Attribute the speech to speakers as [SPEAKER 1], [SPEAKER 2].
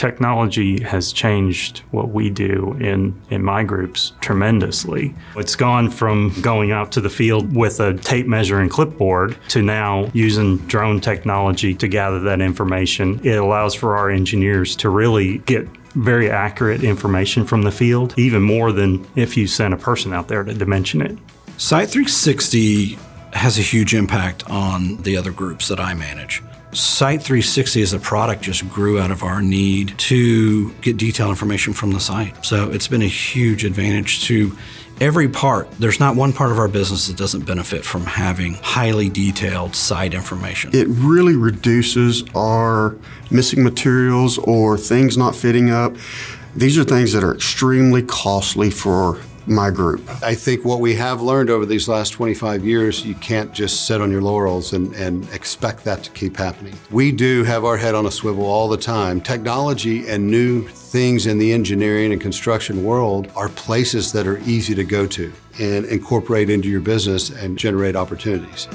[SPEAKER 1] Technology has changed what we do in my groups tremendously. It's gone from going out to the field with a tape measure and clipboard to now using drone technology to gather that information. It allows for our engineers to really get very accurate information from the field, even more than if you sent a person out there to dimension it.
[SPEAKER 2] Site360 has a huge impact on the other groups that I manage. Site360 as a product just grew out of our need to get detailed information from the site. So it's been a huge advantage to every part. There's not one part of our business that doesn't benefit from having highly detailed site information.
[SPEAKER 3] It really reduces our missing materials or things not fitting up. These are things that are extremely costly for my group.
[SPEAKER 4] I think what we have learned over these last 25 years, you can't just sit on your laurels and expect that to keep happening. We do have our head on a swivel all the time. Technology and new things in the engineering and construction world are places that are easy to go to and incorporate into your business and generate opportunities.